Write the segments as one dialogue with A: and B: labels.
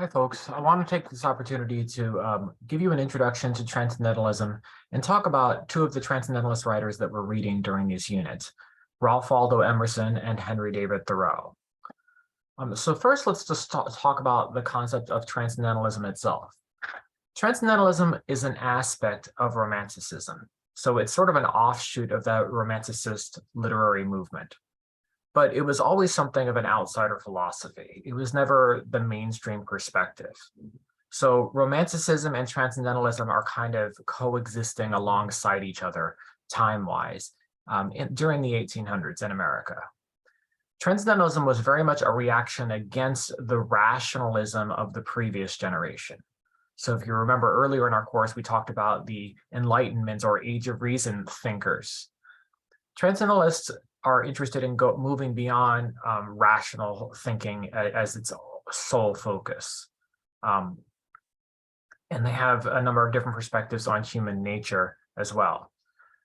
A: Hi, folks. I want to take this opportunity to give you an introduction to Transcendentalism and talk about two of the Transcendentalist writers that we're reading during these units, Ralph Waldo Emerson and Henry David Thoreau. So first, let's just talk about the concept of Transcendentalism itself. Transcendentalism is an aspect of Romanticism, so it's sort of an offshoot of that Romanticist literary movement. But it was always something of an outsider philosophy. It was never the mainstream perspective. So Romanticism and Transcendentalism are kind of coexisting alongside each other time-wise during the 1800s in America. Transcendentalism was very much a reaction against the rationalism of the previous generation. So if you remember earlier in our course, we talked about the Enlightenment or Age of Reason thinkers. Transcendentalists are interested in moving beyond rational thinking as its sole focus. And they have a number of different perspectives on human nature as well.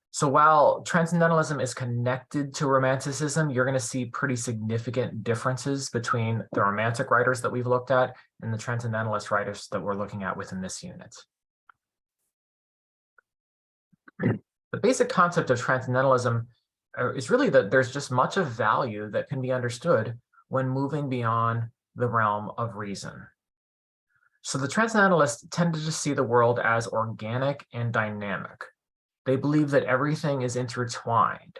A: So while Transcendentalism is connected to Romanticism, you're going to see pretty significant differences between the Romantic writers that we've looked at and the Transcendentalist writers that we're looking at within this unit. The basic concept of Transcendentalism is really that there's just much of value that can be understood when moving beyond the realm of reason. So the Transcendentalists tended to see the world as organic and dynamic. They believe that everything is intertwined.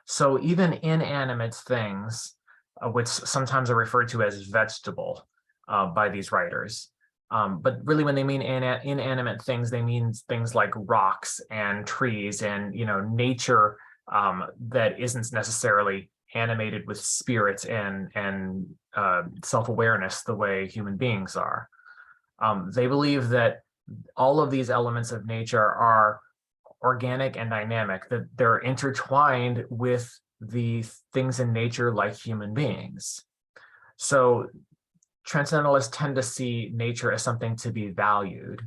A: So even inanimate things, which sometimes are referred to as vegetable by these writers, but really when they mean inanimate things, they mean things like rocks and trees and nature that isn't necessarily animated with spirit and self-awareness the way human beings are. They believe that all of these elements of nature are organic and dynamic, that they're intertwined with the things in nature like human beings. So Transcendentalists tend to see nature as something to be valued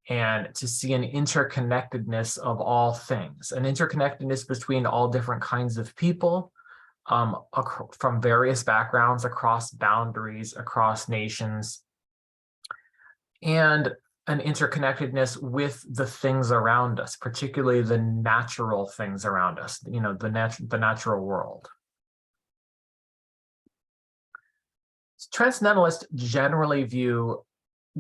A: and to see an interconnectedness of all things, an interconnectedness between all different kinds of people from various backgrounds, across boundaries, across nations, and an interconnectedness with the things around us, particularly the natural things around us, the natural world. Transcendentalists generally view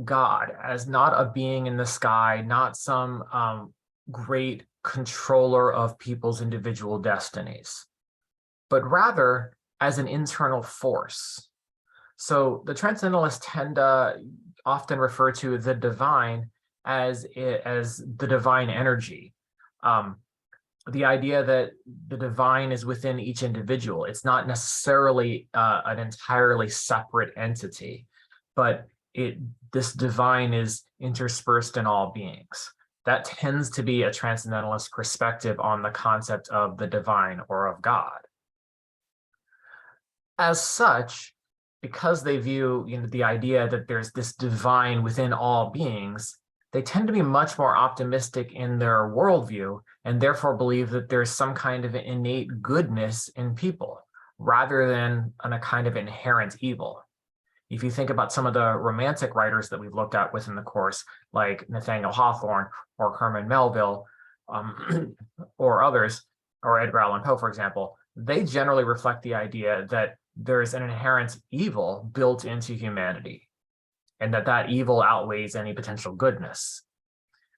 A: God as not a being in the sky, not some great controller of people's individual destinies, but rather as an internal force. So the Transcendentalists tend to often refer to the divine as the divine energy. The idea that the divine is within each individual. It's not necessarily an entirely separate entity, but this divine is interspersed in all beings. That tends to be a Transcendentalist perspective on the concept of the divine or of God. As such, because they view the idea that there's this divine within all beings, they tend to be much more optimistic in their worldview and therefore believe that there's some kind of innate goodness in people rather than a kind of inherent evil. If you think about some of the Romantic writers that we've looked at within the course, like Nathaniel Hawthorne or Herman Melville or others, or Edgar Allan Poe, for example, they generally reflect the idea that there's an inherent evil built into humanity and that evil outweighs any potential goodness.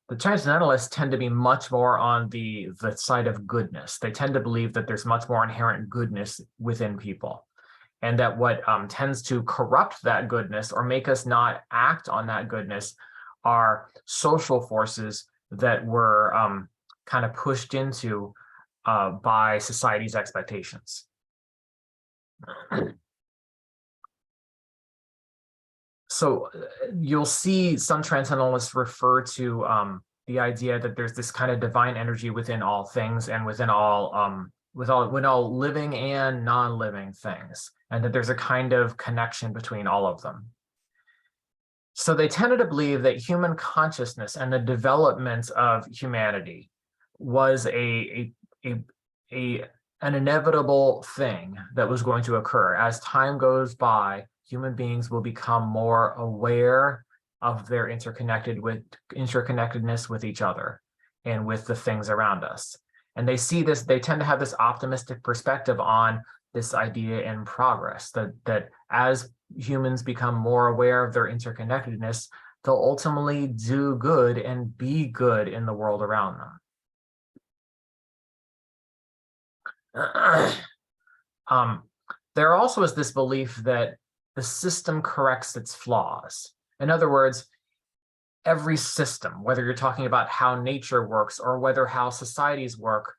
A: The Transcendentalists tend to be much more on the side of goodness. They tend to believe that there's much more inherent goodness within people, and that what tends to corrupt that goodness or make us not act on that goodness are social forces that were kind of pushed into by society's expectations. So you'll see some Transcendentalists refer to the idea that there's this kind of divine energy within all things and within all living and non-living things, and that there's a kind of connection between all of them. So they tended to believe that human consciousness and the development of humanity was an inevitable thing that was going to occur. As time goes by, human beings will become more aware of their interconnectedness with each other and with the things around us. And they see this, they tend to have this optimistic perspective on this idea in progress, that as humans become more aware of their interconnectedness, they'll ultimately do good and be good in the world around them. There also is this belief that the system corrects its flaws. In other words, every system, whether you're talking about how nature works or whether how societies work,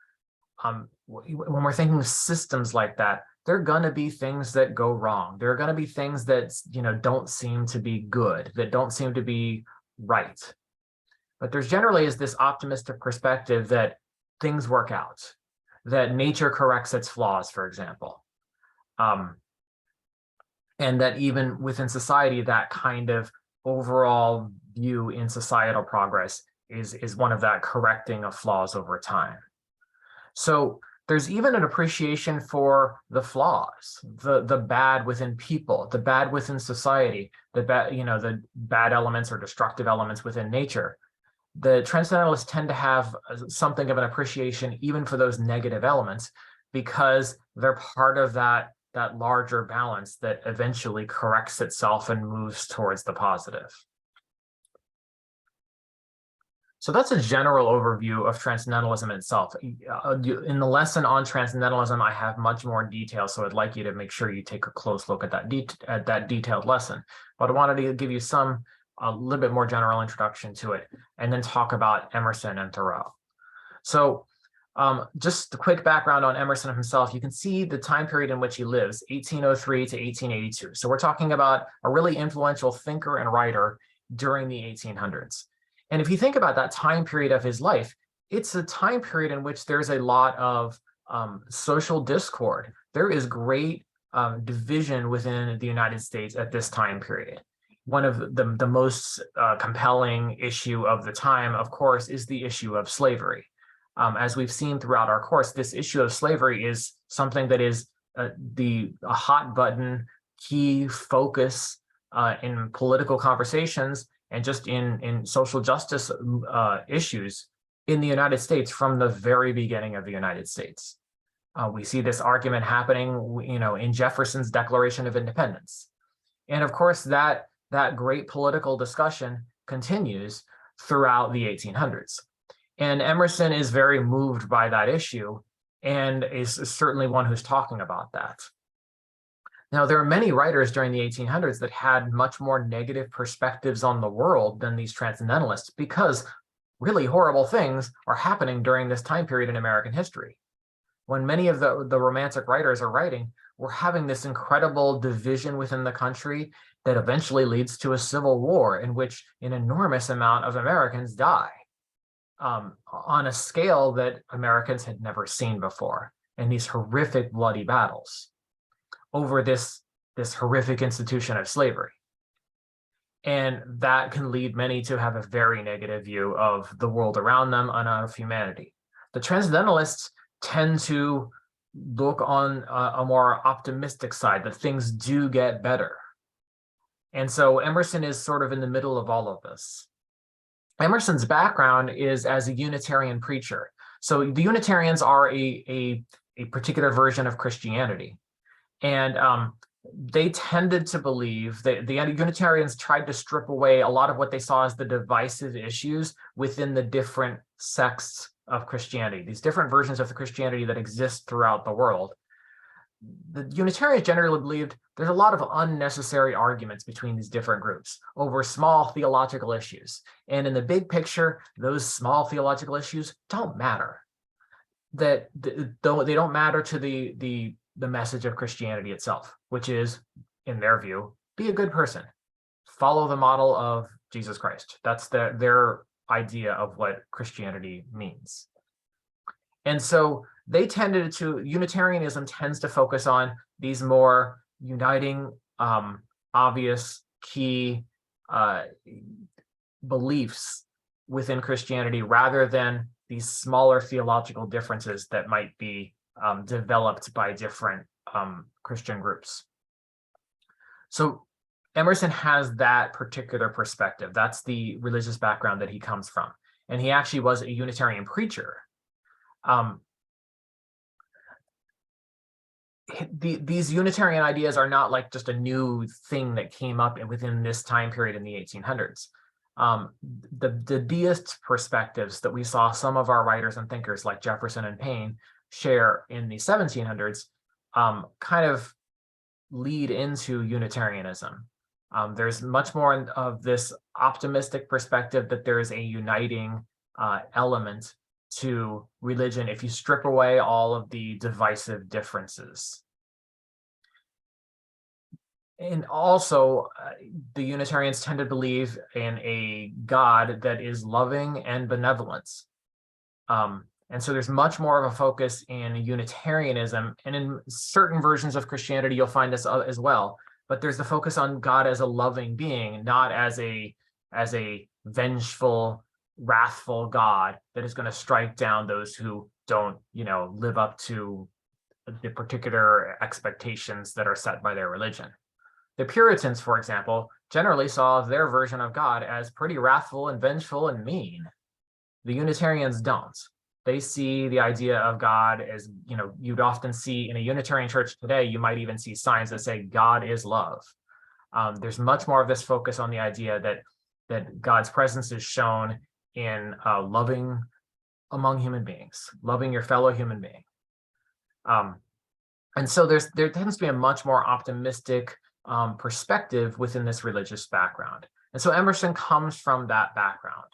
A: when we're thinking of systems like that, there are going to be things that go wrong. There are going to be things that, don't seem to be good, that don't seem to be right. But there's generally is this optimistic perspective that things work out, that nature corrects its flaws, for example. And that even within society, that kind of overall view in societal progress is one of that correcting of flaws over time. So there's even an appreciation for the flaws, the bad within people, the bad within society, the bad elements or destructive elements within nature. The Transcendentalists tend to have something of an appreciation even for those negative elements because they're part of that larger balance that eventually corrects itself and moves towards the positive. So that's a general overview of Transcendentalism itself. In the lesson on Transcendentalism, I have much more detail, so I'd like you to make sure you take a close look at that detailed lesson. But I wanted to give you a little bit more general introduction to it, and then talk about Emerson and Thoreau. So just a quick background on Emerson himself. You can see the time period in which he lives, 1803 to 1882. So we're talking about a really influential thinker and writer during the 1800s. And if you think about that time period of his life, it's a time period in which there's a lot of social discord. There is great division within the United States at this time period. One of the most compelling issue of the time, of course, is the issue of slavery. As we've seen throughout our course, this issue of slavery is something that is a hot button key focus in political conversations and just in social justice issues in the United States from the very beginning of the United States. We see this argument happening, in Jefferson's Declaration of Independence. And of course, that great political discussion continues throughout the 1800s. And Emerson is very moved by that issue and is certainly one who's talking about that. Now, there are many writers during the 1800s that had much more negative perspectives on the world than these Transcendentalists because really horrible things are happening during this time period in American history. When many of the Romantic writers are writing, we're having this incredible division within the country that eventually leads to a civil war in which an enormous amount of Americans die on a scale that Americans had never seen before, and these horrific bloody battles over this horrific institution of slavery. And that can lead many to have a very negative view of the world around them and of humanity. The Transcendentalists tend to look on a more optimistic side, that things do get better. And so Emerson is sort of in the middle of all of this. Emerson's background is as a Unitarian preacher. So the Unitarians are a particular version of Christianity. And they tended to believe that the Unitarians tried to strip away a lot of what they saw as the divisive issues within the different sects of Christianity, these different versions of the Christianity that exist throughout the world. The Unitarians generally believed there's a lot of unnecessary arguments between these different groups over small theological issues. And in the big picture, those small theological issues don't matter. They don't matter to the message of Christianity itself, which is, in their view, be a good person. Follow the model of Jesus Christ. That's their idea of what Christianity means. And so Unitarianism tends to focus on these more uniting, obvious, key beliefs within Christianity rather than these smaller theological differences that might be developed by different Christian groups. So Emerson has that particular perspective. That's the religious background that he comes from. And he actually was a Unitarian preacher. These Unitarian ideas are not like just a new thing that came up within this time period in the 1800s. The deist perspectives that we saw some of our writers and thinkers like Jefferson and Paine share in the 1700s kind of lead into Unitarianism. There's much more of this optimistic perspective that there is a uniting element to religion if you strip away all of the divisive differences. And also, the Unitarians tend to believe in a God that is loving and benevolent. And so there's much more of a focus in Unitarianism, and in certain versions of Christianity, you'll find this as well. But there's the focus on God as a loving being, not as a vengeful, wrathful God that is going to strike down those who don't, live up to the particular expectations that are set by their religion. The Puritans, for example, generally saw their version of God as pretty wrathful and vengeful and mean. The Unitarians don't. They see the idea of God as, you'd often see in a Unitarian church today, you might even see signs that say God is love. There's much more of this focus on the idea that God's presence is shown in loving among human beings, loving your fellow human being. And so there tends to be a much more optimistic perspective within this religious background. And so Emerson comes from that background.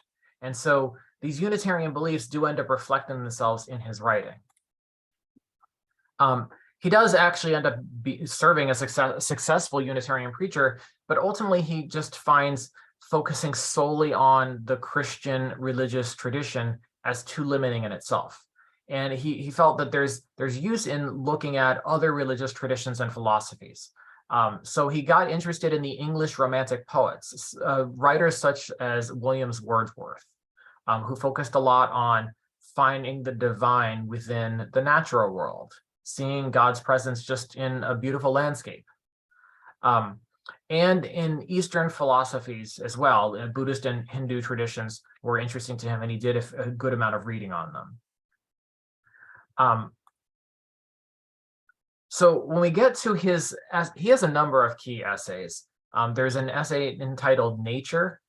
A: And so these Unitarian beliefs do end up reflecting themselves in his writing. He does actually end up serving as a successful Unitarian preacher, but ultimately he just finds focusing solely on the Christian religious tradition as too limiting in itself. And he felt that there's use in looking at other religious traditions and philosophies. So he got interested in the English Romantic poets, writers such as William Wordsworth, who focused a lot on finding the divine within the natural world, seeing God's presence just in a beautiful landscape. And in Eastern philosophies as well, Buddhist and Hindu traditions were interesting to him, and he did a good amount of reading on them. So when we get to he has a number of key essays. There's an essay entitled Nature,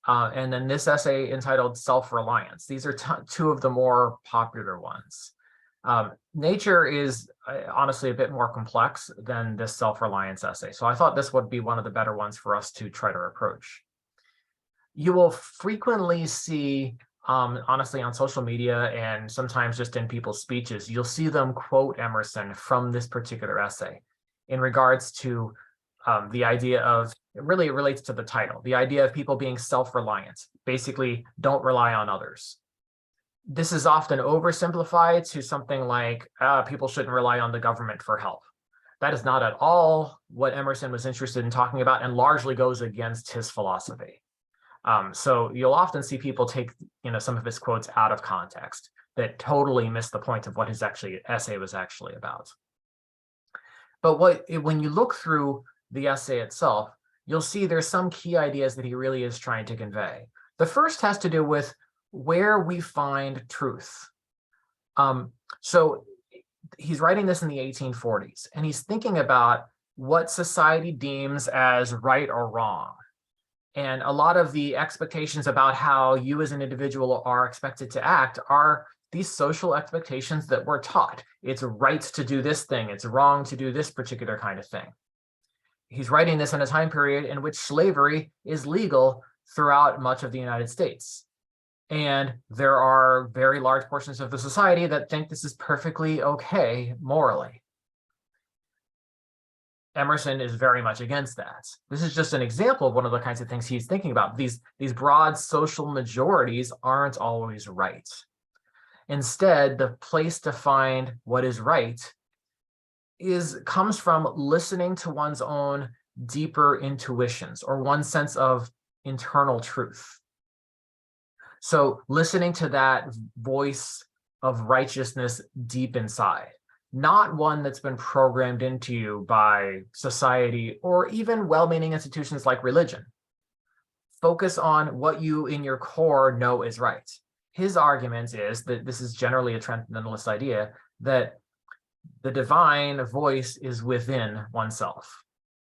A: and then this essay entitled Self-Reliance. These are two of the more popular ones. Nature is honestly a bit more complex than this Self-Reliance essay, so I thought this would be one of the better ones for us to try to approach. You will frequently see, honestly, on social media and sometimes just in people's speeches, you'll see them quote Emerson from this particular essay in regards to the idea of, it relates to the title, the idea of people being self-reliant, basically don't rely on others. This is often oversimplified to something like people shouldn't rely on the government for help. That is not at all what Emerson was interested in talking about, and largely goes against his philosophy. So you'll often see people take some of his quotes out of context that totally miss the point of what his essay was actually about. But when you look through the essay itself, you'll see there's some key ideas that he really is trying to convey. The first has to do with where we find truth. So he's writing this in the 1840s, and he's thinking about what society deems as right or wrong. And a lot of the expectations about how you as an individual are expected to act are these social expectations that we're taught. It's right to do this thing. It's wrong to do this particular kind of thing. He's writing this in a time period in which slavery is legal throughout much of the United States. And there are very large portions of the society that think this is perfectly okay morally. Emerson is very much against that. This is just an example of one of the kinds of things he's thinking about. These broad social majorities aren't always right. Instead, the place to find what is right comes from listening to one's own deeper intuitions or one's sense of internal truth. So listening to that voice of righteousness deep inside, not one that's been programmed into you by society or even well-meaning institutions like religion. Focus on what you in your core know is right. His argument is that this is generally a transcendentalist idea, that the divine voice is within oneself.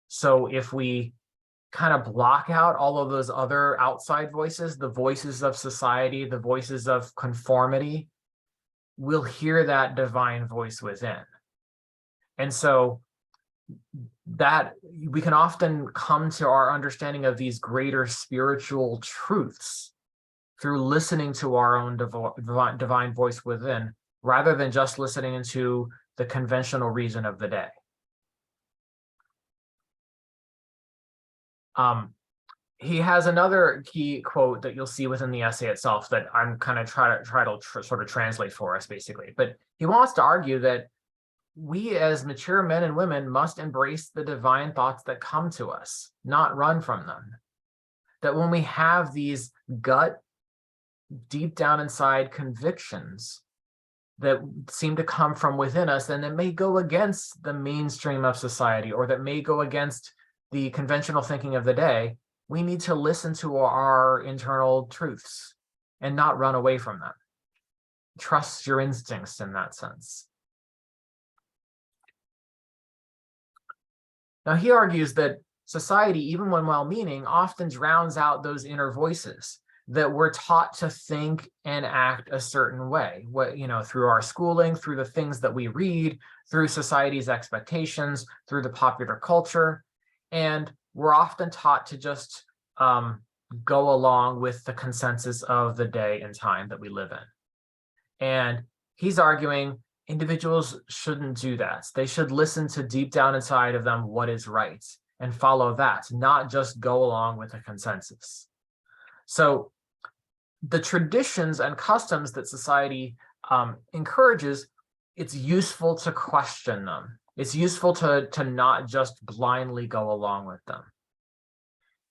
A: So if we kind of block out all of those other outside voices, the voices of society, the voices of conformity, we'll hear that divine voice within. And so that we can often come to our understanding of these greater spiritual truths through listening to our own divine voice within, rather than just listening into the conventional reason of the day. He has another key quote that you'll see within the essay itself that I'm kind of try to sort of translate for us, basically. But he wants to argue that we as mature men and women must embrace the divine thoughts that come to us, not run from them. That when we have these gut, deep down inside convictions that seem to come from within us, and that may go against the mainstream of society, or that may go against the conventional thinking of the day, we need to listen to our internal truths and not run away from them. Trust your instincts in that sense. Now, he argues that society, even when well-meaning, often drowns out those inner voices, that we're taught to think and act a certain way, through our schooling, through the things that we read, through society's expectations, through the popular culture. And we're often taught to just go along with the consensus of the day and time that we live in. And he's arguing individuals shouldn't do that. They should listen to deep down inside of them what is right and follow that, not just go along with the consensus. So the traditions and customs that society encourages, it's useful to question them. It's useful to not just blindly go along with them.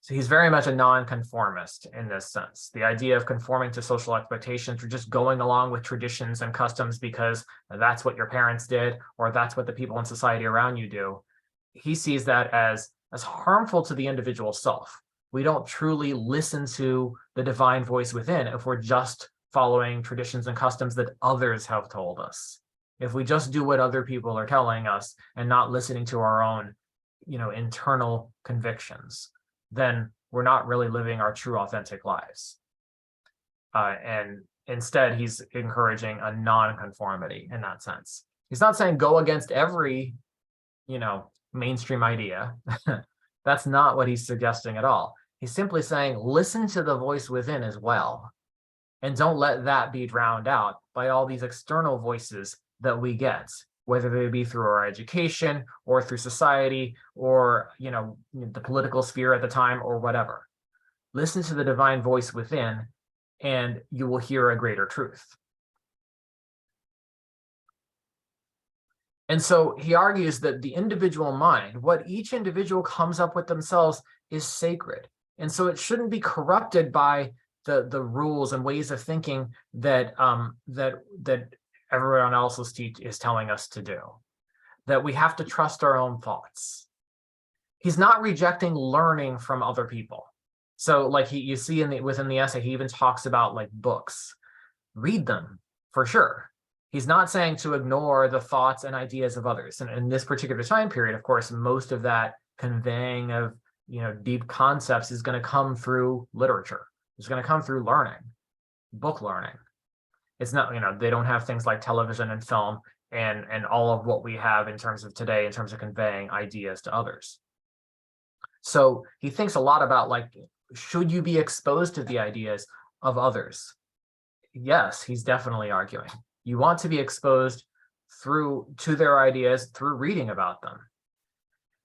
A: So he's very much a nonconformist in this sense. The idea of conforming to social expectations or just going along with traditions and customs because that's what your parents did, or that's what the people in society around you do. He sees that as harmful to the individual self. We don't truly listen to the divine voice within if we're just following traditions and customs that others have told us. If we just do what other people are telling us and not listening to our own, internal convictions, then we're not really living our true, authentic lives. And instead, he's encouraging a non-conformity in that sense. He's not saying go against every, mainstream idea. That's not what he's suggesting at all. He's simply saying, listen to the voice within as well. And don't let that be drowned out by all these external voices that we get, whether they be through our education or through society or, the political sphere at the time or whatever. Listen to the divine voice within and you will hear a greater truth. And so he argues that the individual mind, what each individual comes up with themselves, is sacred. And so it shouldn't be corrupted by the rules and ways of thinking that everyone else is telling us to do. That we have to trust our own thoughts. He's not rejecting learning from other people. So like you see within the essay, he even talks about like books. Read them for sure. He's not saying to ignore the thoughts and ideas of others. And in this particular time period, of course, most of that conveying of deep concepts is going to come through literature. It's going to come through learning, book learning. It's not, they don't have things like television and film and all of what we have in terms of today, in terms of conveying ideas to others. So he thinks a lot about should you be exposed to the ideas of others? Yes, he's definitely arguing. You want to be exposed to their ideas through reading about them.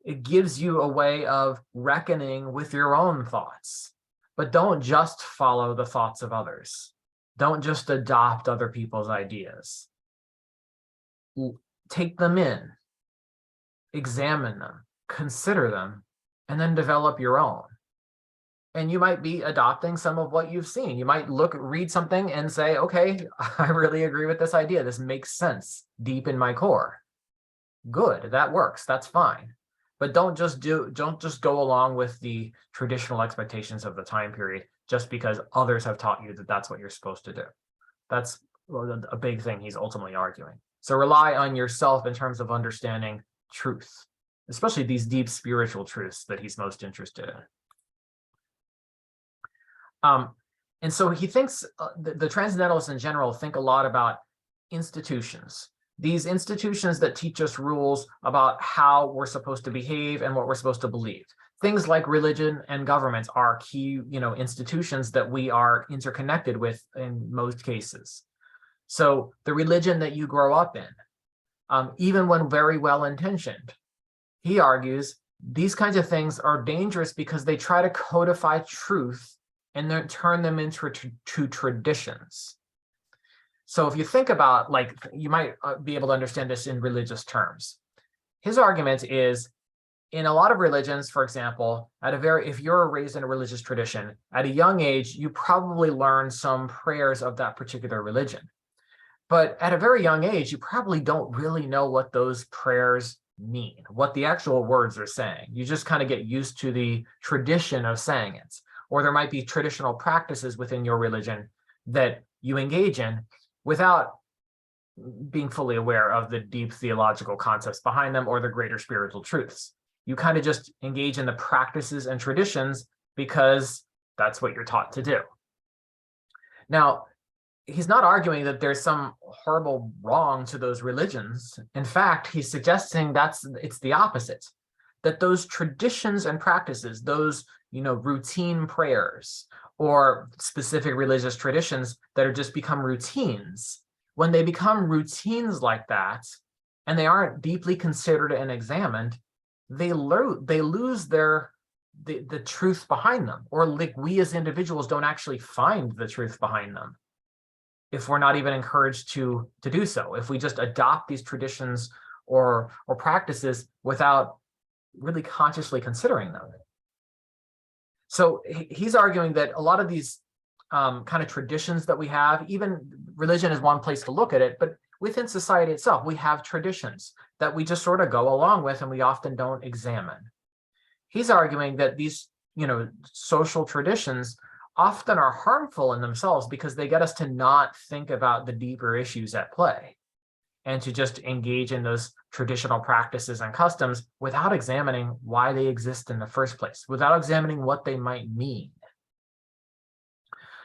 A: It gives you a way of reckoning with your own thoughts, but don't just follow the thoughts of others. Don't just adopt other people's ideas. Take them in, examine them, consider them, and then develop your own. And you might be adopting some of what you've seen. You might read something and say, okay, I really agree with this idea. This makes sense deep in my core. Good, that works, that's fine. But don't just go along with the traditional expectations of the time period just because others have taught you that that's what you're supposed to do. That's a big thing he's ultimately arguing. So rely on yourself in terms of understanding truth, especially these deep spiritual truths that he's most interested in. And so he thinks the Transcendentalists in general think a lot about institutions. These institutions that teach us rules about how we're supposed to behave and what we're supposed to believe. Things like religion and governments are key, institutions that we are interconnected with in most cases. So the religion that you grow up in, even when very well intentioned, he argues these kinds of things are dangerous because they try to codify truth and then turn them into traditions. So if you think about, like, you might be able to understand this in religious terms. His argument is, in a lot of religions, for example, if you're raised in a religious tradition, at a young age, you probably learn some prayers of that particular religion. But at a very young age, you probably don't really know what those prayers mean, what the actual words are saying. You just kind of get used to the tradition of saying it. Or there might be traditional practices within your religion that you engage in without being fully aware of the deep theological concepts behind them or the greater spiritual truths. You kind of just engage in the practices and traditions because that's what you're taught to do. Now, he's not arguing that there's some horrible wrong to those religions. In fact, he's suggesting it's the opposite, that those traditions and practices, those routine prayers or specific religious traditions that are just become routines, when they become routines like that and they aren't deeply considered and examined, they lose the truth behind them, or like we as individuals don't actually find the truth behind them if we're not even encouraged to do so, if we just adopt these traditions or practices without really consciously considering them. So he's arguing that a lot of these kind of traditions that we have, even religion is one place to look at it, but within society itself, we have traditions that we just sort of go along with and we often don't examine. He's arguing that these, social traditions often are harmful in themselves because they get us to not think about the deeper issues at play and to just engage in those traditional practices and customs without examining why they exist in the first place, without examining what they might mean.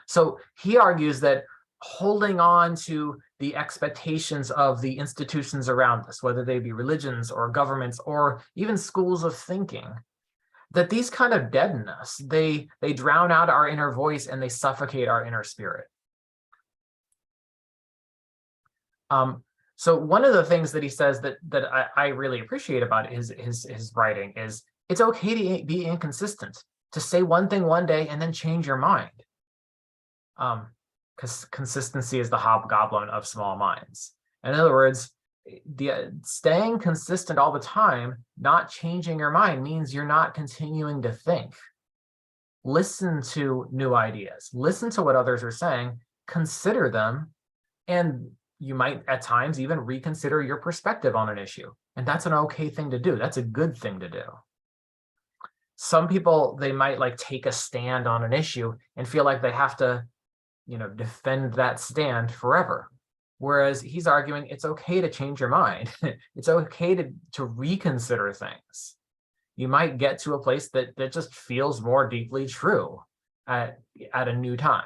A: So he argues that holding on to the expectations of the institutions around us, whether they be religions or governments or even schools of thinking, that these kind of deaden us. They drown out our inner voice and they suffocate our inner spirit. So one of the things that he says that I really appreciate about his writing is it's okay to be inconsistent, to say one thing one day and then change your mind. Because consistency is the hobgoblin of small minds. In other words, staying consistent all the time, not changing your mind, means you're not continuing to think. Listen to new ideas, listen to what others are saying, consider them, and you might at times even reconsider your perspective on an issue. And that's an okay thing to do. That's a good thing to do. Some people, they might like take a stand on an issue and feel like they have to, defend that stand forever. Whereas he's arguing it's okay to change your mind. It's okay to reconsider things. You might get to a place that just feels more deeply true at a new time.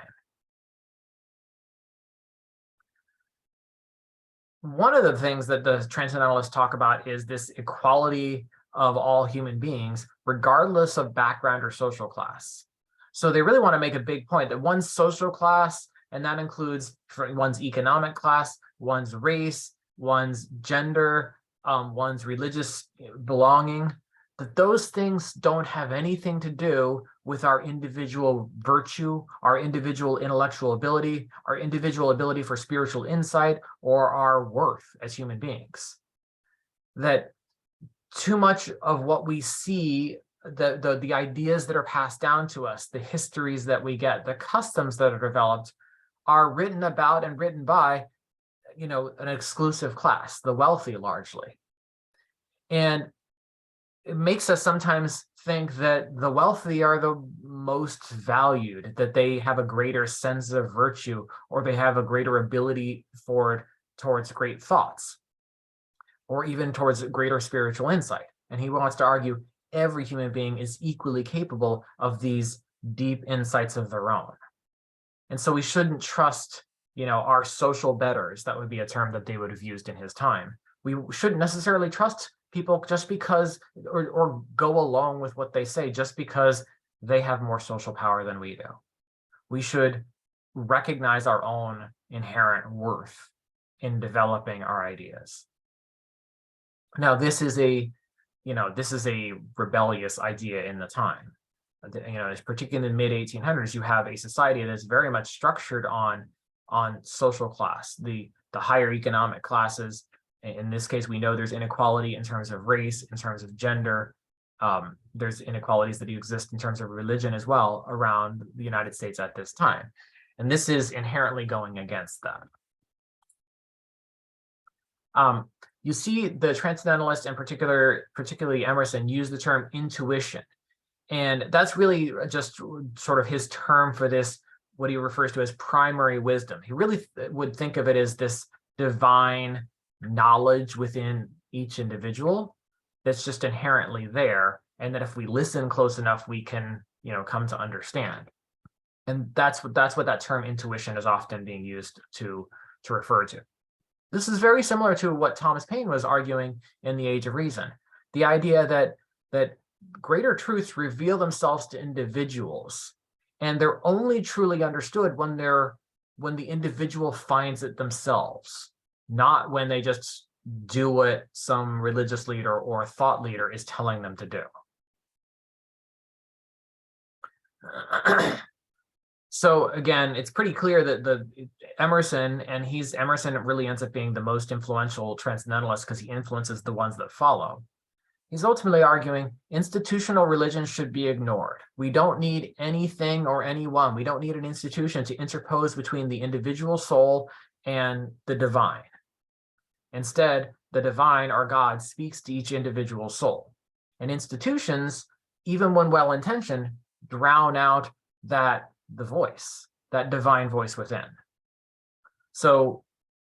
A: One of the things that the Transcendentalists talk about is this equality of all human beings, regardless of background or social class. So they really want to make a big point that one's social class, and that includes one's economic class, one's race, one's gender, one's religious belonging, that those things don't have anything to do with our individual virtue, our individual intellectual ability, our individual ability for spiritual insight, or our worth as human beings. That too much of what we see, the ideas that are passed down to us, the histories that we get, the customs that are developed, are written about and written by, an exclusive class, the wealthy largely. And it makes us sometimes think that the wealthy are the most valued, that they have a greater sense of virtue, or they have a greater ability towards great thoughts, or even towards greater spiritual insight. And he wants to argue every human being is equally capable of these deep insights of their own. And so we shouldn't trust, our social betters. That would be a term that they would have used in his time. We shouldn't necessarily trust people just because, or go along with what they say just because they have more social power than we do. We should recognize our own inherent worth in developing our ideas. Now, this is a rebellious idea in the time. Particularly in the mid-1800s, you have a society that's very much structured on social class, the higher economic classes. In this case, we know there's inequality in terms of race, in terms of gender. There's inequalities that exist in terms of religion as well around the United States at this time. And this is inherently going against that. You see the Transcendentalists, and particularly Emerson, use the term intuition. And that's really just sort of his term for this, what he refers to as primary wisdom. He really would think of it as this divine knowledge within each individual that's just inherently there, and that if we listen close enough, we can, come to understand. And that's what that term intuition is often being used to refer to. This is very similar to what Thomas Paine was arguing in The Age of Reason. The idea that greater truths reveal themselves to individuals, and they're only truly understood when the individual finds it themselves, not when they just do what some religious leader or thought leader is telling them to do. So again, it's pretty clear that Emerson really ends up being the most influential transcendentalist because he influences the ones that follow. He's ultimately arguing institutional religion should be ignored. We don't need anything or anyone. We don't need an institution to interpose between the individual soul and the divine. Instead, the divine, or God, speaks to each individual soul. And institutions, even when well-intentioned, drown out the voice, that divine voice within. So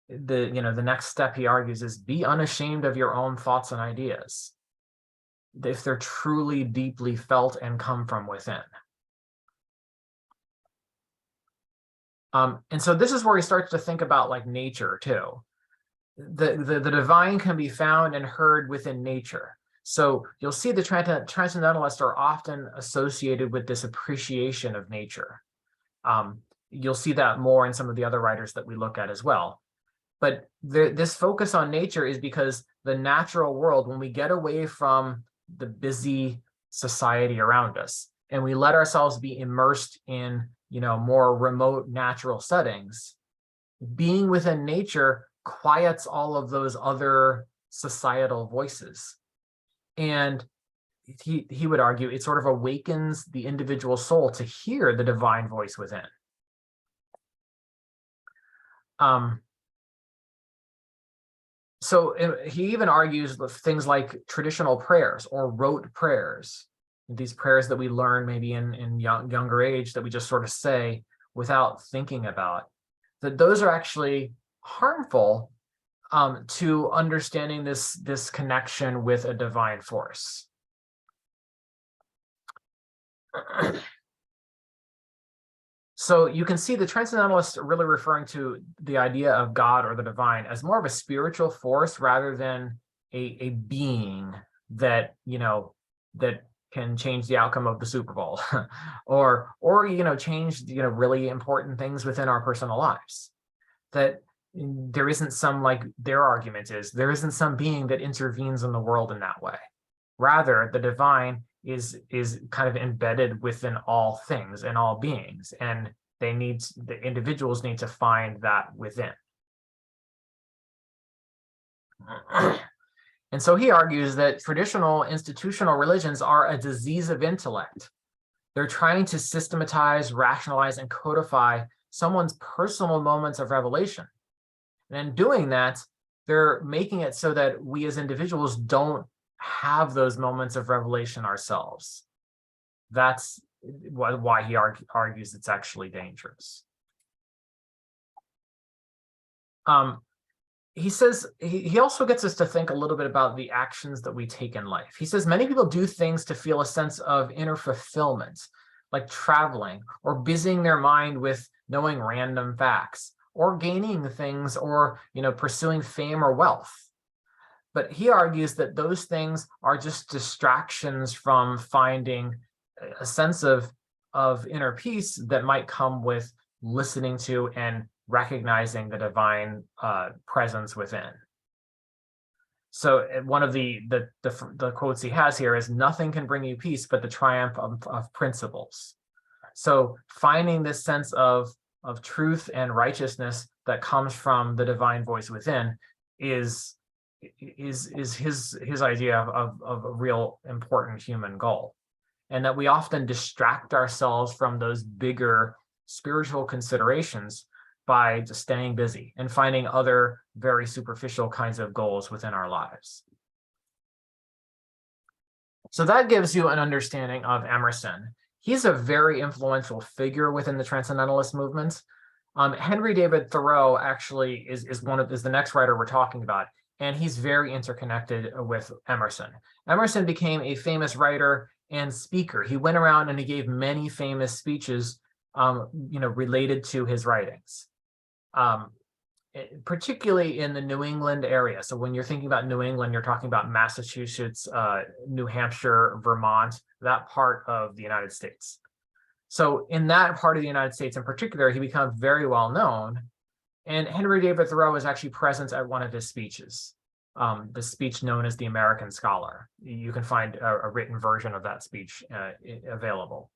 A: the next step, he argues, is be unashamed of your own thoughts and ideas, if they're truly deeply felt and come from within. And so this is where he starts to think about like nature too. The divine can be found and heard within nature. So you'll see the Transcendentalists are often associated with this appreciation of nature. You'll see that more in some of the other writers that we look at as well. But this focus on nature is because the natural world, when we get away from the busy society around us and we let ourselves be immersed in, more remote natural settings, being within nature quiets all of those other societal voices. And he would argue it sort of awakens the individual soul to hear the divine voice within. So he even argues with things like traditional prayers or rote prayers, these prayers that we learn maybe in younger age that we just sort of say without thinking about, that those are actually harmful to understanding this connection with a divine force. So you can see the Transcendentalists are really referring to the idea of God or the divine as more of a spiritual force rather than a being that, that can change the outcome of the Super Bowl or change, really important things within our personal lives. That there isn't some, like their argument is, there isn't some being that intervenes in the world in that way. Rather, the divine is kind of embedded within all things and all beings, and the individuals need to find that within. And so he argues that traditional institutional religions are a disease of intellect. They're trying to systematize, rationalize, and codify someone's personal moments of revelation. And in doing that, they're making it so that we as individuals don't have those moments of revelation ourselves. That's why he argues it's actually dangerous. He says, he also gets us to think a little bit about the actions that we take in life. He says many people do things to feel a sense of inner fulfillment, like traveling or busying their mind with knowing random facts or gaining things or, pursuing fame or wealth. But he argues that those things are just distractions from finding a sense of inner peace that might come with listening to and recognizing the divine presence within. So one of the quotes he has here is, "Nothing can bring you peace but the triumph of principles." So finding this sense of truth and righteousness that comes from the divine voice within is his idea of a real important human goal. And that we often distract ourselves from those bigger spiritual considerations by just staying busy and finding other very superficial kinds of goals within our lives. So that gives you an understanding of Emerson. He's a very influential figure within the Transcendentalist movement. Henry David Thoreau actually is the next writer we're talking about, and he's very interconnected with Emerson. Emerson became a famous writer and speaker. He went around and he gave many famous speeches, related to his writings, particularly in the New England area. So when you're thinking about New England, you're talking about Massachusetts, New Hampshire, Vermont, that part of the United States. So in that part of the United States in particular, he becomes very well known. And Henry David Thoreau is actually present at one of his speeches, the speech known as the American Scholar. You can find a written version of that speech available.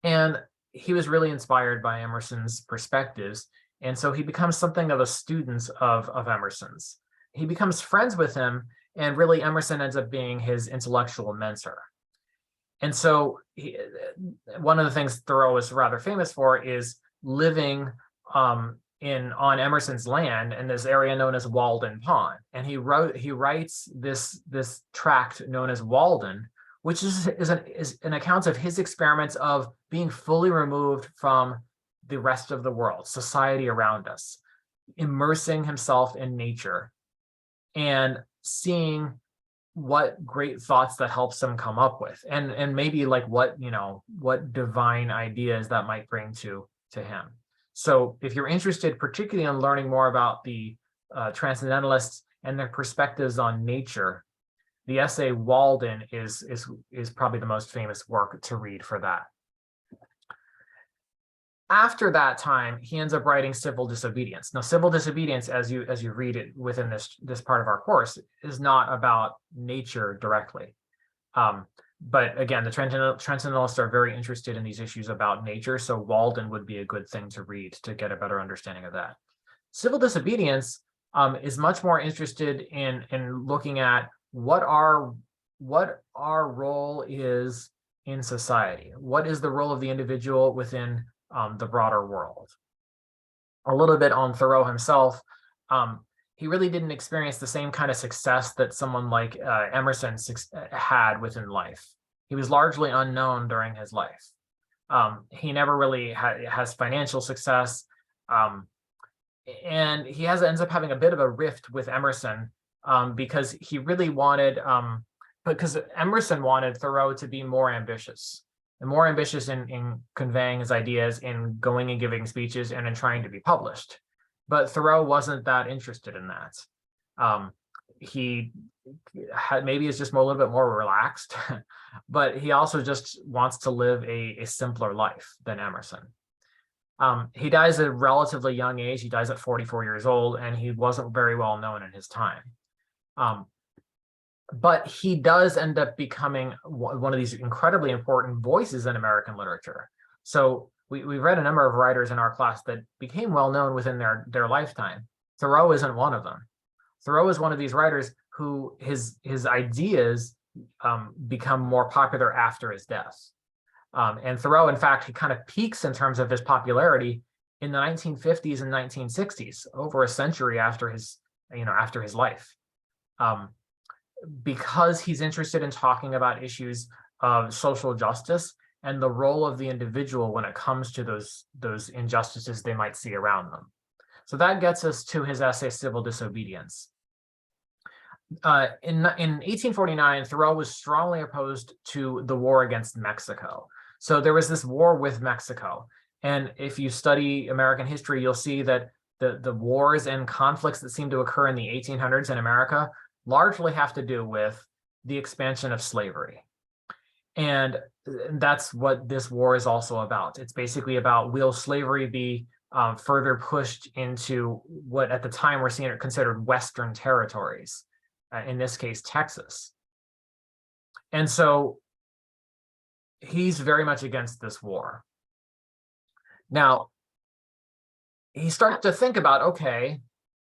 A: And he was really inspired by Emerson's perspectives. And so he becomes something of a student of Emerson's. He becomes friends with him, and really Emerson ends up being his intellectual mentor. And so one of the things Thoreau is rather famous for is living on Emerson's land in this area known as Walden Pond. And he writes this tract known as Walden, which is an account of his experiments of being fully removed from the rest of the world, society around us, immersing himself in nature and seeing what great thoughts that helps him come up with, and maybe like what divine ideas that might bring to him. So if you're interested particularly in learning more about the Transcendentalists and their perspectives on nature, the essay Walden is probably the most famous work to read for that. After that time, he ends up writing Civil Disobedience. Now, Civil Disobedience, as you read it within this part of our course, is not about nature directly. But again, the Transcendentalists are very interested in these issues about nature, so Walden would be a good thing to read to get a better understanding of that. Civil Disobedience is much more interested in looking at what our role is in society. What is the role of the individual within the broader world? A little bit on Thoreau himself. He really didn't experience the same kind of success that someone like Emerson had within life. He was largely unknown during his life. He never really has financial success. And he ends up having a bit of a rift with Emerson because he really wanted, because Emerson wanted Thoreau to be more ambitious. And more ambitious in conveying his ideas, in going and giving speeches, and in trying to be published. But Thoreau wasn't that interested in that. He maybe is just a little bit more relaxed, but he also just wants to live a simpler life than Emerson. He dies at a relatively young age. He dies at 44 years old, and he wasn't very well known in his time. But he does end up becoming one of these incredibly important voices in American literature. So we've read a number of writers in our class that became well known within their lifetime. Thoreau isn't one of them. Thoreau is one of these writers who his ideas become more popular after his death. And Thoreau, in fact, he kind of peaks in terms of his popularity in the 1950s and 1960s, over a century after his life. because he's interested in talking about issues of social justice and the role of the individual when it comes to those injustices they might see around them. So that gets us to his essay, Civil Disobedience. In 1849, Thoreau was strongly opposed to the war against Mexico. So there was this war with Mexico. And if you study American history, you'll see that the wars and conflicts that seem to occur in the 1800s in America largely have to do with the expansion of slavery. And that's what this war is also about. It's basically about, will slavery be further pushed into what at the time were considered Western territories, in this case, Texas. And so he's very much against this war. Now, he starts to think about, okay,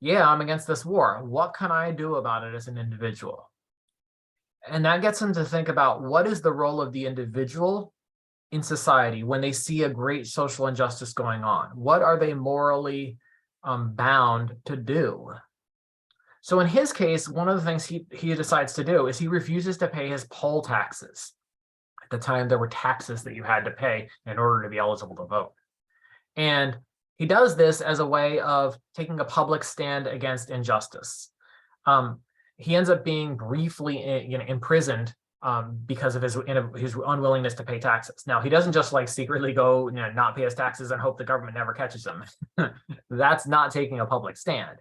A: yeah, I'm against this war. What can I do about it as an individual? And that gets him to think about, what is the role of the individual in society when they see a great social injustice going on? What are they morally bound to do? So in his case, one of the things he decides to do is he refuses to pay his poll taxes. At the time, there were taxes that you had to pay in order to be eligible to vote. And he does this as a way of taking a public stand against injustice. He ends up being briefly imprisoned because of his unwillingness to pay taxes. Now, he doesn't just like secretly go not pay his taxes and hope the government never catches him. That's not taking a public stand.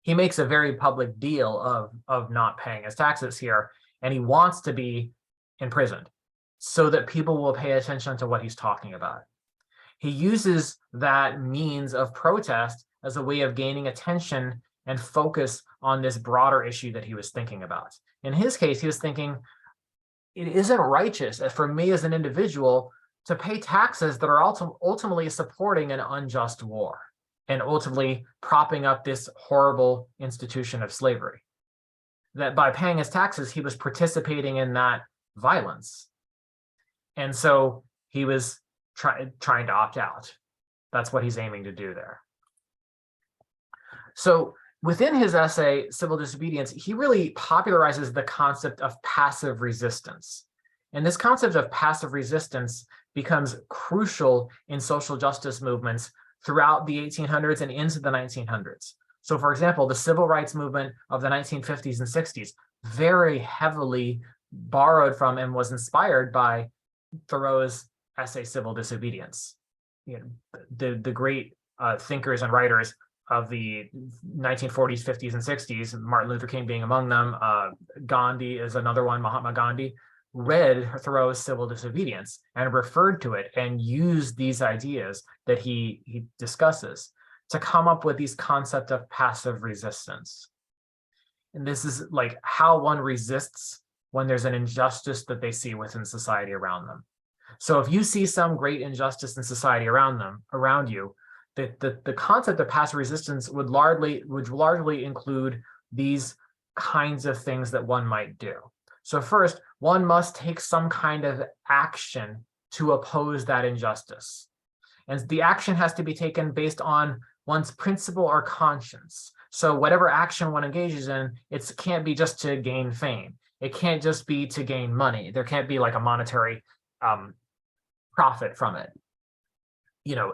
A: He makes a very public deal of not paying his taxes here, and he wants to be imprisoned so that people will pay attention to what he's talking about. He uses that means of protest as a way of gaining attention and focus on this broader issue that he was thinking about. In his case, he was thinking, it isn't righteous for me as an individual to pay taxes that are ultimately supporting an unjust war and ultimately propping up this horrible institution of slavery. That by paying his taxes, he was participating in that violence. And so he was trying to opt out. That's what he's aiming to do there. So within his essay, Civil Disobedience, he really popularizes the concept of passive resistance. And this concept of passive resistance becomes crucial in social justice movements throughout the 1800s and into the 1900s. So for example, the civil rights movement of the 1950s and 60s very heavily borrowed from and was inspired by Thoreau's essay, Civil Disobedience. The great thinkers and writers of the 1940s, 50s, and 60s, Martin Luther King being among them, Gandhi is another one, Mahatma Gandhi, read Thoreau's Civil Disobedience and referred to it and used these ideas that he discusses to come up with these concept of passive resistance. And this is like how one resists when there's an injustice that they see within society around them. So if you see some great injustice in society around you, the concept of passive resistance would largely include these kinds of things that one might do. So first, one must take some kind of action to oppose that injustice. And the action has to be taken based on one's principle or conscience. So whatever action one engages in, it can't be just to gain fame. It can't just be to gain money. There can't be like a monetary profit from it.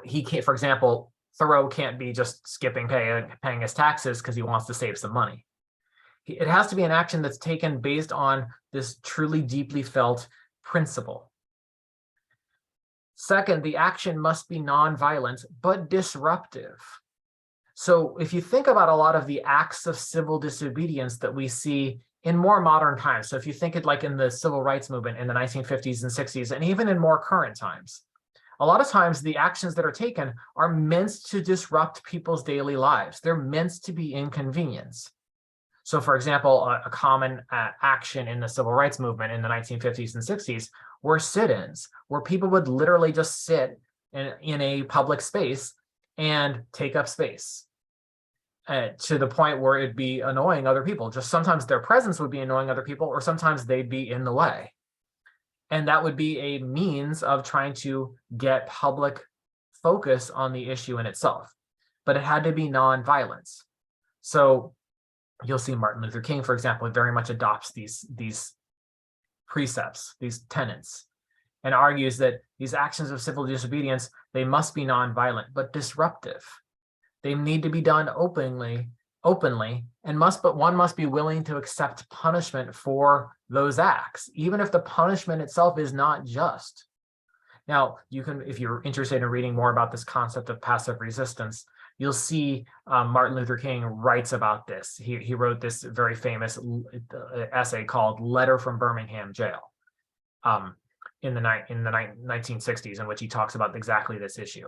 A: He can't, for example, Thoreau can't be just skipping paying his taxes because he wants to save some money. It has to be an action that's taken based on this truly deeply felt principle. Second, the action must be nonviolent but disruptive. So if you think about a lot of the acts of civil disobedience that we see in more modern times, so if you think it like in the civil rights movement in the 1950s and 60s, and even in more current times, a lot of times the actions that are taken are meant to disrupt people's daily lives. They're meant to be inconvenience. So for example, a common action in the civil rights movement in the 1950s and 60s were sit-ins, where people would literally just sit in a public space and take up space to the point where it'd be annoying other people. Just sometimes their presence would be annoying other people, or sometimes they'd be in the way. And that would be a means of trying to get public focus on the issue in itself. But it had to be nonviolence. So you'll see Martin Luther King, for example, very much adopts these precepts, these tenets, and argues that these actions of civil disobedience, they must be nonviolent, but disruptive. They need to be done openly, and one must be willing to accept punishment for those acts, even if the punishment itself is not just. Now, you can, if you're interested in reading more about this concept of passive resistance, you'll see Martin Luther King writes about this. He wrote this very famous essay called "Letter from Birmingham Jail" in the 1960s, in which he talks about exactly this issue.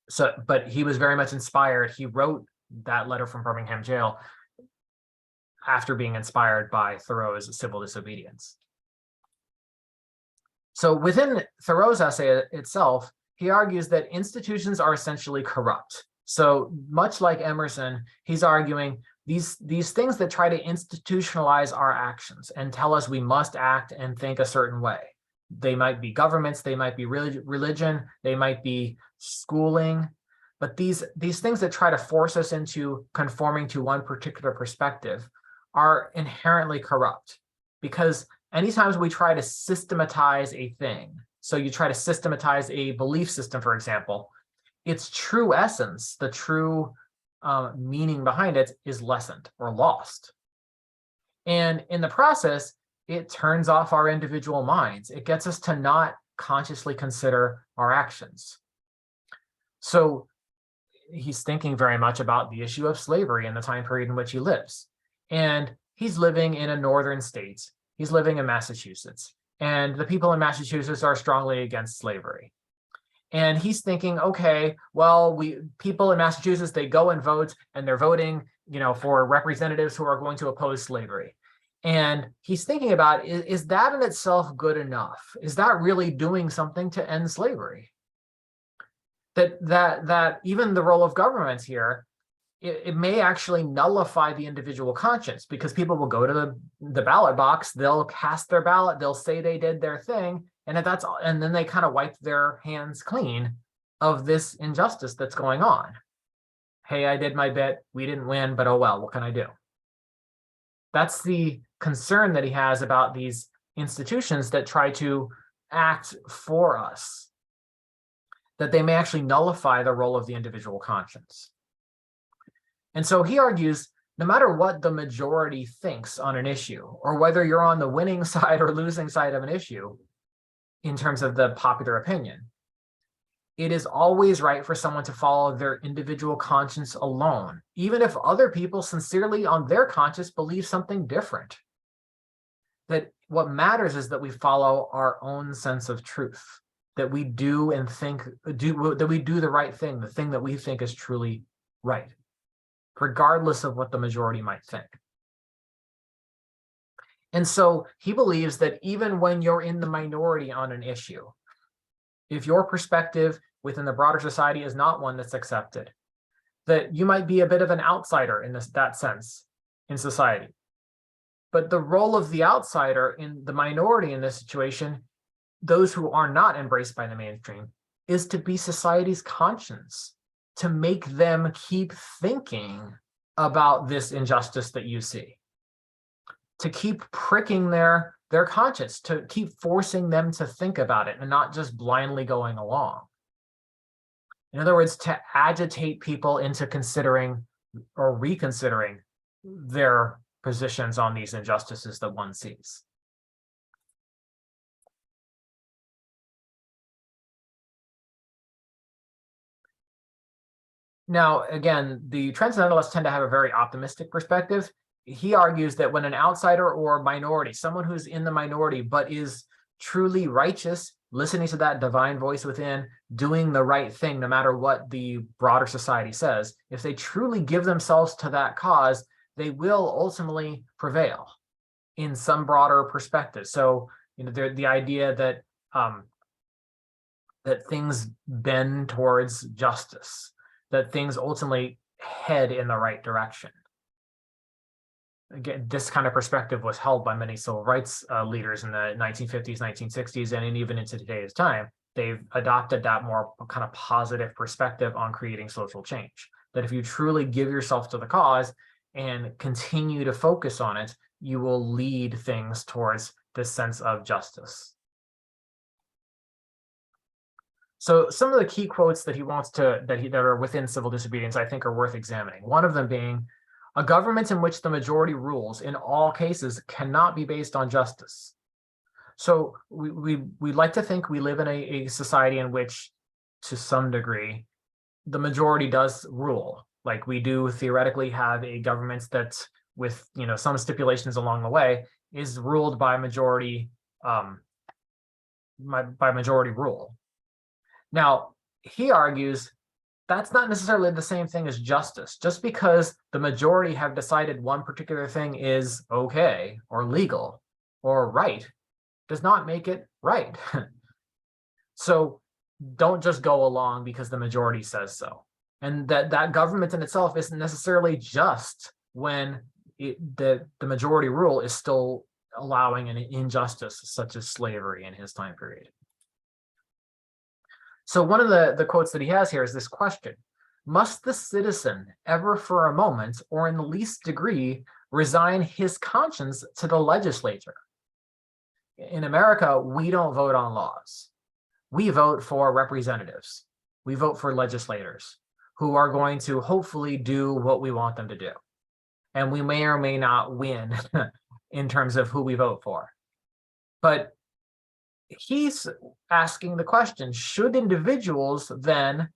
A: So, but he was very much inspired. He wrote that letter from Birmingham Jail after being inspired by Thoreau's Civil Disobedience. So within Thoreau's essay itself, he argues that institutions are essentially corrupt. So much like Emerson, he's arguing these things that try to institutionalize our actions and tell us we must act and think a certain way. They might be governments, they might be religion, they might be schooling, but these things that try to force us into conforming to one particular perspective are inherently corrupt, because anytime we try to systematize a thing, so you try to systematize a belief system, for example, its true essence, the true meaning behind it is lessened or lost. And in the process, it turns off our individual minds. It gets us to not consciously consider our actions. So he's thinking very much about the issue of slavery in the time period in which he lives. And he's living in a northern state. He's living in Massachusetts. And the people in Massachusetts are strongly against slavery. And he's thinking, okay, well, people in Massachusetts, they go and vote, and they're voting, for representatives who are going to oppose slavery. And he's thinking about, is that in itself good enough? Is that really doing something to end slavery? That even the role of governments here, it may actually nullify the individual conscience, because people will go to the ballot box, they'll cast their ballot, they'll say they did their thing, and then they kind of wipe their hands clean of this injustice that's going on. Hey, I did my bit, we didn't win, but oh well, what can I do? That's the concern that he has about these institutions that try to act for us, that they may actually nullify the role of the individual conscience. And so he argues, no matter what the majority thinks on an issue, or whether you're on the winning side or losing side of an issue, in terms of the popular opinion, it is always right for someone to follow their individual conscience alone, even if other people sincerely on their conscience believe something different. That what matters is that we follow our own sense of truth, that we do and think, that we do the right thing, the thing that we think is truly right, regardless of what the majority might think. And so he believes that even when you're in the minority on an issue, if your perspective within the broader society is not one that's accepted, that you might be a bit of an outsider in that sense in society. But the role of the outsider in the minority in this situation, those who are not embraced by the mainstream, is to be society's conscience, to make them keep thinking about this injustice that you see, to keep pricking their conscience, to keep forcing them to think about it and not just blindly going along. In other words, to agitate people into considering or reconsidering their positions on these injustices that one sees. Now, again, the Transcendentalists tend to have a very optimistic perspective. He argues that when an outsider or minority, someone who's in the minority but is truly righteous, listening to that divine voice within, doing the right thing no matter what the broader society says, if they truly give themselves to that cause, they will ultimately prevail in some broader perspective. So, the idea that that things bend towards justice, that things ultimately head in the right direction. Again, this kind of perspective was held by many civil rights leaders in the 1950s, 1960s, and even into today's time. They've adopted that more kind of positive perspective on creating social change. That if you truly give yourself to the cause, and continue to focus on it, you will lead things towards this sense of justice. So some of the key quotes that he wants to, that are within civil disobedience, I think are worth examining. One of them being, a government in which the majority rules in all cases cannot be based on justice. So we like to think we live in a society in which, to some degree, the majority does rule. Like we do theoretically have a government that, with some stipulations along the way, is ruled by majority majority rule. Now, he argues that's not necessarily the same thing as justice. Just because the majority have decided one particular thing is okay or legal or right does not make it right. So don't just go along because the majority says so. And that government in itself isn't necessarily just when the majority rule is still allowing an injustice such as slavery in his time period. So one of the quotes that he has here is this question: must the citizen ever for a moment or in the least degree resign his conscience to the legislature? In America, we don't vote on laws. We vote for representatives. We vote for legislators who are going to hopefully do what we want them to do. And we may or may not win in terms of who we vote for. But he's asking the question, should individuals then,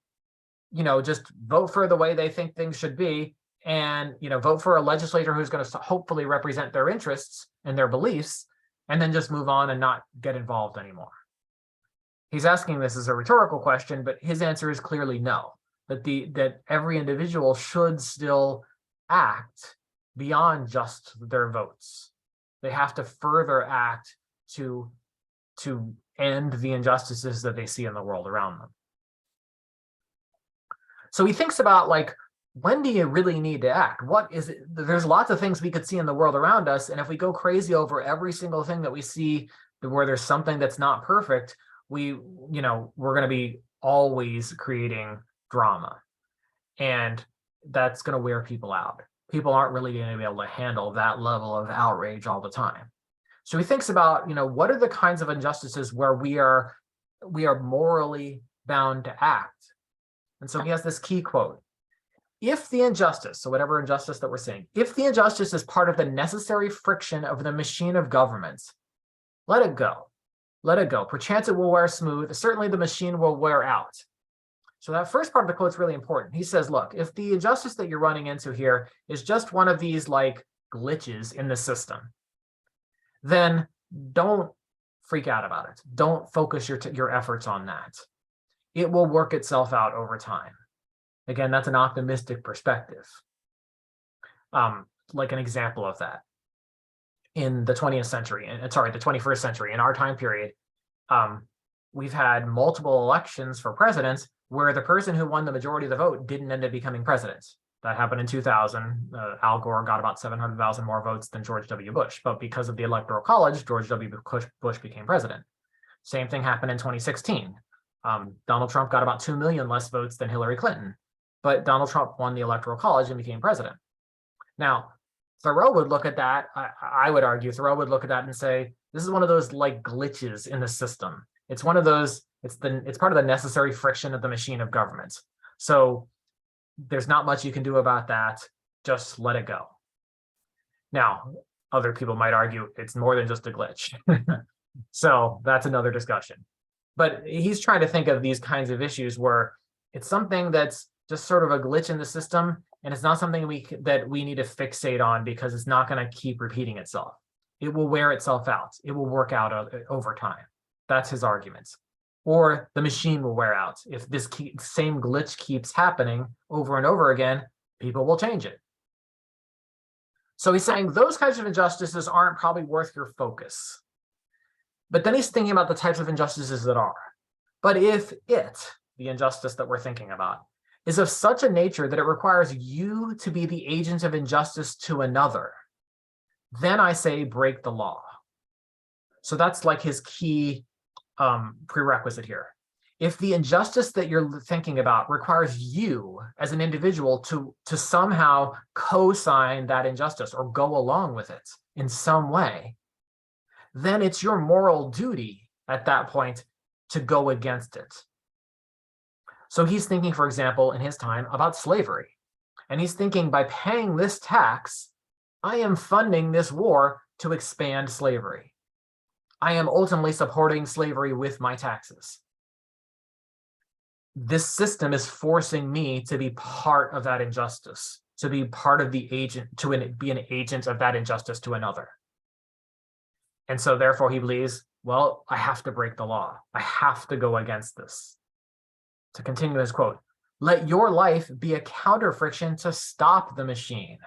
A: just vote for the way they think things should be and, vote for a legislator who's going to hopefully represent their interests and their beliefs, and then just move on and not get involved anymore? He's asking this as a rhetorical question, but his answer is clearly no, that every individual should still act beyond just their votes. They have to further act to end the injustices that they see in the world around them. So he thinks about, like, when do you really need to act? What is it? There's lots of things we could see in the world around us, and if we go crazy over every single thing that we see where there's something that's not perfect, we're going to be always creating drama, and that's going to wear people out. People aren't really going to be able to handle that level of outrage all the time. So he thinks about, what are the kinds of injustices where we are morally bound to act? And so he has this key quote: if the injustice, so whatever injustice that we're saying, if the injustice is part of the necessary friction of the machine of government, let it go. Let it go. Perchance it will wear smooth. Certainly the machine will wear out. So that first part of the quote is really important. He says, look, if the injustice that you're running into here is just one of these like glitches in the system, then don't freak out about it. Don't focus your efforts on that. It will work itself out over time. Again, that's an optimistic perspective. Like an example of that, in the 20th century, the 21st century, in our time period, we've had multiple elections for presidents where the person who won the majority of the vote didn't end up becoming president. That happened in 2000. Al Gore got about 700,000 more votes than George W. Bush, but because of the Electoral College, George W. Bush became president. Same thing happened in 2016. Donald Trump got about 2 million less votes than Hillary Clinton, but Donald Trump won the Electoral College and became president. Now, Thoreau would look at that, I would argue, Thoreau would look at that and say, this is one of those like glitches in the system. It's one of those, it's part of the necessary friction of the machine of government. So there's not much you can do about that. Just let it go. Now, other people might argue it's more than just a glitch. So that's another discussion. But he's trying to think of these kinds of issues where it's something that's just sort of a glitch in the system, and it's not something that we need to fixate on because it's not going to keep repeating itself. It will wear itself out. It will work out over time. That's his argument. Or the machine will wear out. If this same glitch keeps happening over and over again, people will change it. So he's saying those kinds of injustices aren't probably worth your focus. But then he's thinking about the types of injustices that are. But if the injustice that we're thinking about, is of such a nature that it requires you to be the agent of injustice to another, then I say break the law. So that's like his key prerequisite here. If the injustice that you're thinking about requires you as an individual to somehow co-sign that injustice or go along with it in some way, then it's your moral duty at that point to go against it. So he's thinking, for example, in his time about slavery. And he's thinking, by paying this tax, I am funding this war to expand slavery. I am ultimately supporting slavery with my taxes. This system is forcing me to be part of that injustice, to be part of the agent, to be an agent of that injustice to another. And so therefore he believes, well, I have to break the law. I have to go against this. To continue his quote, let your life be a counter friction to stop the machine.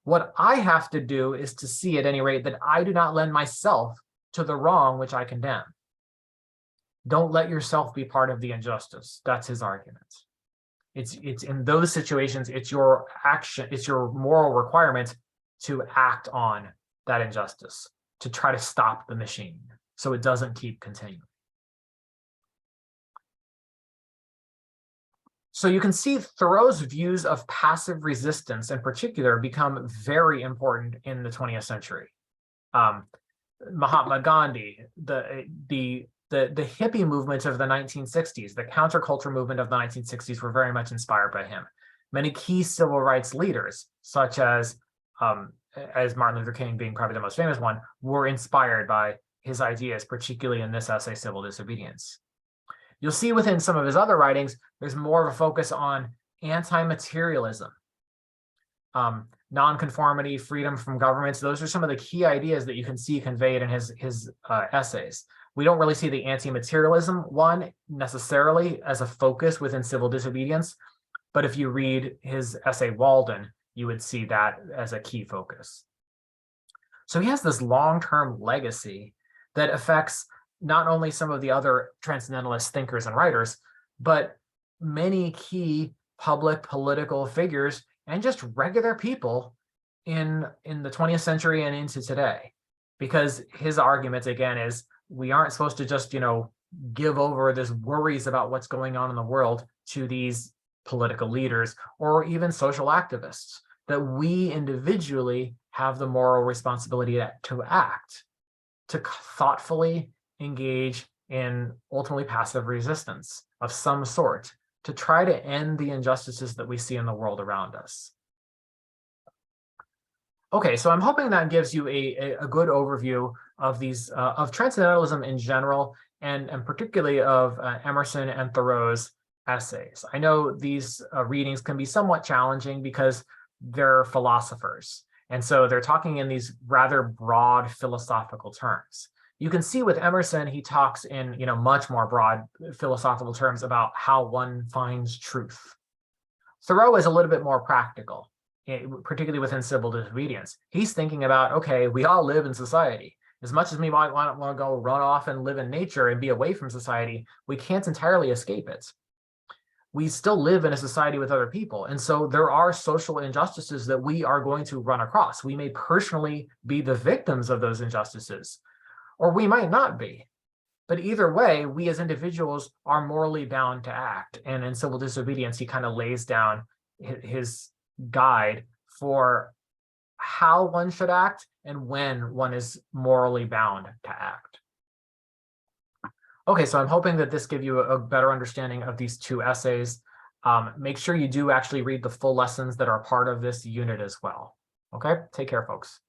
A: What I have to do is to see at any rate that I do not lend myself to the wrong which I condemn. Don't let yourself be part of the injustice. That's his argument. It's in those situations, it's your action, it's your moral requirement to act on that injustice, to try to stop the machine so it doesn't keep continuing. So you can see Thoreau's views of passive resistance in particular become very important in the 20th century. Mahatma Gandhi, the hippie movement of the 1960s, the counterculture movement of the 1960s were very much inspired by him. Many key civil rights leaders, such as Martin Luther King being probably the most famous one, were inspired by his ideas, particularly in this essay, Civil Disobedience. You'll see within some of his other writings, there's more of a focus on anti-materialism, nonconformity, freedom from governments. Those are some of the key ideas that you can see conveyed in his essays. We don't really see the anti-materialism one necessarily as a focus within Civil Disobedience, but if you read his essay Walden, you would see that as a key focus. So he has this long-term legacy that affects not only some of the other transcendentalist thinkers and writers, but many key public political figures and just regular people in the 20th century and into today. Because his argument, again, is we aren't supposed to just, give over this worries about what's going on in the world to these political leaders or even social activists, that we individually have the moral responsibility to act, to thoughtfully engage in ultimately passive resistance of some sort to try to end the injustices that we see in the world around us. Okay, so I'm hoping that gives you a good overview of these of Transcendentalism in general, and particularly of Emerson and Thoreau's essays. I know these readings can be somewhat challenging because they're philosophers, and so they're talking in these rather broad philosophical terms. You can see with Emerson, he talks in much more broad philosophical terms about how one finds truth. Thoreau is a little bit more practical, particularly within Civil Disobedience. He's thinking about, okay, we all live in society. As much as we might want to go run off and live in nature and be away from society, we can't entirely escape it. We still live in a society with other people. And so there are social injustices that we are going to run across. We may personally be the victims of those injustices, or we might not be. But either way, we as individuals are morally bound to act. And in Civil Disobedience, he kind of lays down his guide for how one should act and when one is morally bound to act. Okay, so I'm hoping that this gives you a better understanding of these two essays. Make sure you do actually read the full lessons that are part of this unit as well. Okay, take care, folks.